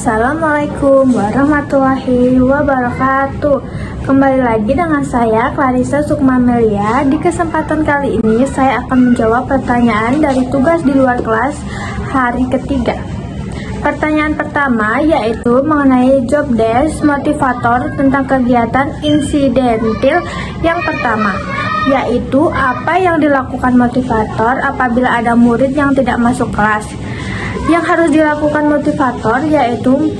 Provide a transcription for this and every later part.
Assalamualaikum warahmatullahi wabarakatuh. Kembali lagi dengan saya Clarissa Sukmamelia. Di kesempatan kali ini saya akan menjawab pertanyaan dari tugas di luar kelas hari ketiga. Pertanyaan pertama yaitu mengenai job desk motivator tentang kegiatan insidentil yang pertama, yaitu apa yang dilakukan motivator apabila ada murid yang tidak masuk kelas. Yang harus dilakukan motivator yaitu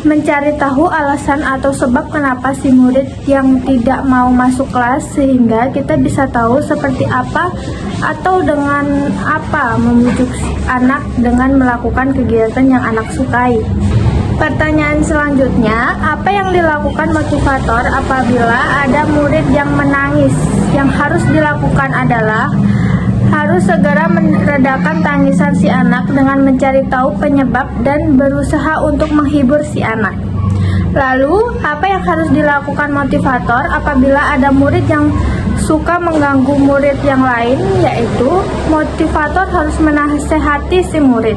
mencari tahu alasan atau sebab kenapa si murid yang tidak mau masuk kelas, sehingga kita bisa tahu seperti apa atau dengan apa membujuk anak dengan melakukan kegiatan yang anak sukai. Pertanyaan selanjutnya, apa yang dilakukan motivator apabila ada murid yang menangis? Yang harus dilakukan adalah harus segera meredakan tangisan si anak dengan mencari tahu penyebab dan berusaha untuk menghibur si anak. Lalu, apa yang harus dilakukan motivator apabila ada murid yang suka mengganggu murid yang lain? Yaitu, motivator harus menasehati si murid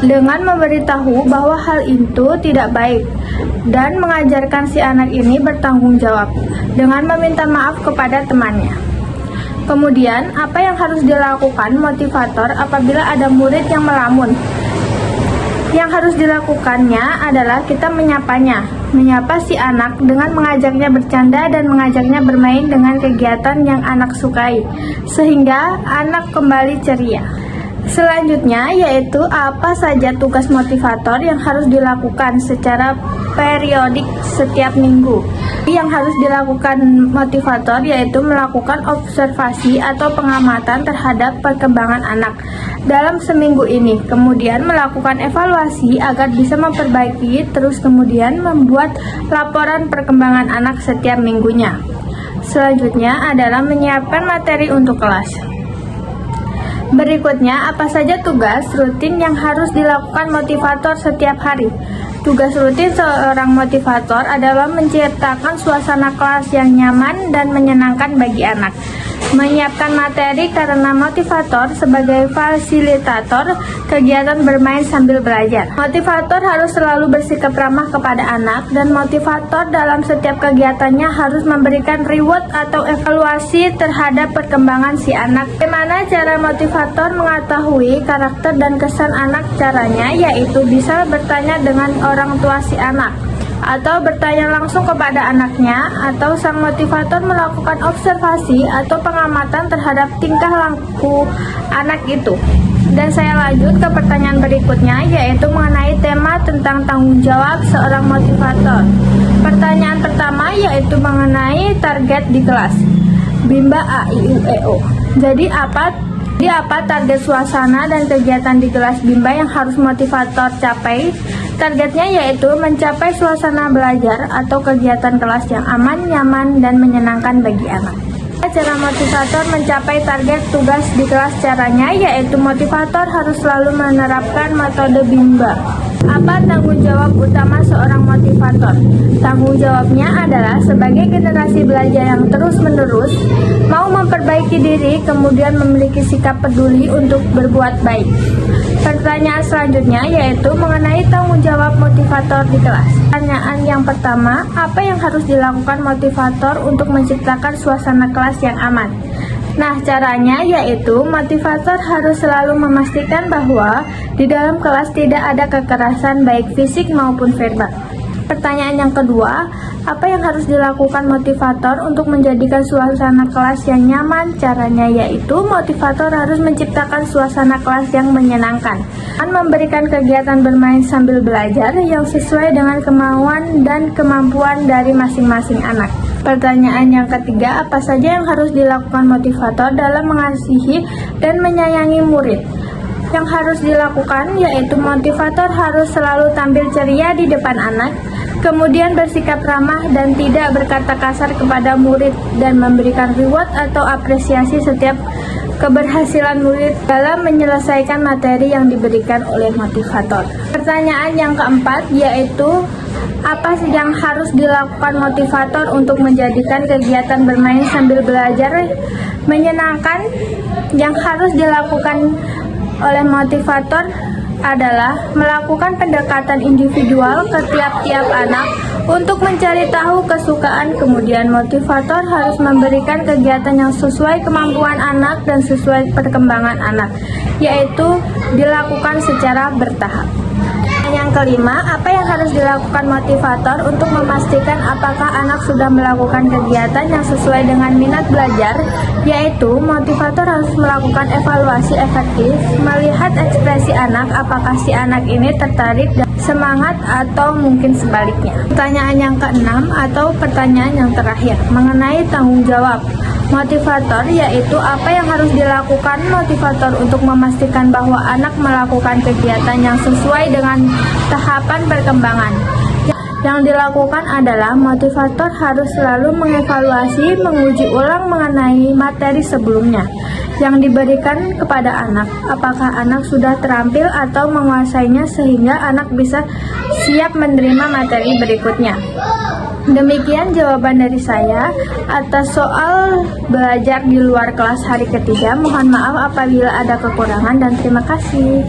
dengan memberitahu bahwa hal itu tidak baik dan mengajarkan si anak ini bertanggung jawab dengan meminta maaf kepada temannya. Kemudian, apa yang harus dilakukan motivator apabila ada murid yang melamun? Yang harus dilakukannya adalah kita menyapa si anak dengan mengajaknya bercanda dan mengajaknya bermain dengan kegiatan yang anak sukai, sehingga anak kembali ceria. Selanjutnya yaitu apa saja tugas motivator yang harus dilakukan secara periodik setiap minggu. Yang harus dilakukan motivator yaitu melakukan observasi atau pengamatan terhadap perkembangan anak dalam seminggu ini, kemudian melakukan evaluasi agar bisa memperbaiki, terus kemudian membuat laporan perkembangan anak setiap minggunya. Selanjutnya adalah menyiapkan materi untuk kelas. Berikutnya, apa saja tugas rutin yang harus dilakukan motivator setiap hari? Tugas rutin seorang motivator adalah menciptakan suasana kelas yang nyaman dan menyenangkan bagi anak. Menyiapkan materi karena motivator sebagai fasilitator kegiatan bermain sambil belajar. Motivator harus selalu bersikap ramah kepada anak, dan motivator dalam setiap kegiatannya harus memberikan reward atau evaluasi terhadap perkembangan si anak. Bagaimana cara motivator mengetahui karakter dan kesan anak? Caranya yaitu bisa bertanya dengan orang tua si anak, atau bertanya langsung kepada anaknya, atau sang motivator melakukan observasi atau pengamatan terhadap tingkah laku anak itu. Dan saya lanjut ke pertanyaan berikutnya, yaitu mengenai tema tentang tanggung jawab seorang motivator. Pertanyaan pertama yaitu mengenai target di kelas. Bimba A, I, U, E, O. Jadi apa target suasana dan kegiatan di kelas Bimba yang harus motivator capai? Targetnya yaitu mencapai suasana belajar atau kegiatan kelas yang aman, nyaman, dan menyenangkan bagi anak. Cara motivator mencapai target tugas di kelas, caranya yaitu motivator harus selalu menerapkan metode Bimba. Apa tanggung jawab utama seorang motivator? Tanggung jawabnya adalah sebagai generasi belajar yang terus-menerus mau memperbaiki diri, kemudian memiliki sikap peduli untuk berbuat baik. Pertanyaan selanjutnya yaitu mengenai tanggung jawab motivator di kelas. Pertanyaan yang pertama, apa yang harus dilakukan motivator untuk menciptakan suasana kelas yang aman? Nah, caranya yaitu motivator harus selalu memastikan bahwa di dalam kelas tidak ada kekerasan baik fisik maupun verbal. Pertanyaan yang kedua, apa yang harus dilakukan motivator untuk menjadikan suasana kelas yang nyaman? Caranya yaitu motivator harus menciptakan suasana kelas yang menyenangkan dan memberikan kegiatan bermain sambil belajar yang sesuai dengan kemauan dan kemampuan dari masing-masing anak. Pertanyaan yang ketiga, apa saja yang harus dilakukan motivator dalam mengasihi dan menyayangi murid? Yang harus dilakukan yaitu motivator harus selalu tampil ceria di depan anak, kemudian bersikap ramah dan tidak berkata kasar kepada murid, dan memberikan reward atau apresiasi setiap keberhasilan murid dalam menyelesaikan materi yang diberikan oleh motivator. Pertanyaan yang keempat yaitu apa sih yang harus dilakukan motivator untuk menjadikan kegiatan bermain sambil belajar menyenangkan? Yang harus dilakukan oleh motivator adalah melakukan pendekatan individual ke tiap-tiap anak untuk mencari tahu kesukaan. Kemudian motivator harus memberikan kegiatan yang sesuai kemampuan anak dan sesuai perkembangan anak, yaitu dilakukan secara bertahap. Yang kelima, apa yang harus dilakukan motivator untuk memastikan apakah anak sudah melakukan kegiatan yang sesuai dengan minat belajar, yaitu motivator harus melakukan evaluasi efektif, melihat ekspresi anak, apakah si anak ini tertarik dan semangat atau mungkin sebaliknya. Pertanyaan yang keenam atau pertanyaan yang terakhir mengenai tanggung jawab motivator, yaitu apa yang harus dilakukan motivator untuk memastikan bahwa anak melakukan kegiatan yang sesuai dengan tahapan perkembangan. Yang dilakukan adalah motivator harus selalu mengevaluasi, menguji ulang mengenai materi sebelumnya yang diberikan kepada anak. Apakah anak sudah terampil atau menguasainya sehingga anak bisa siap menerima materi berikutnya. Demikian jawaban dari saya atas soal belajar di luar kelas hari ketiga. Mohon maaf apabila ada kekurangan dan terima kasih.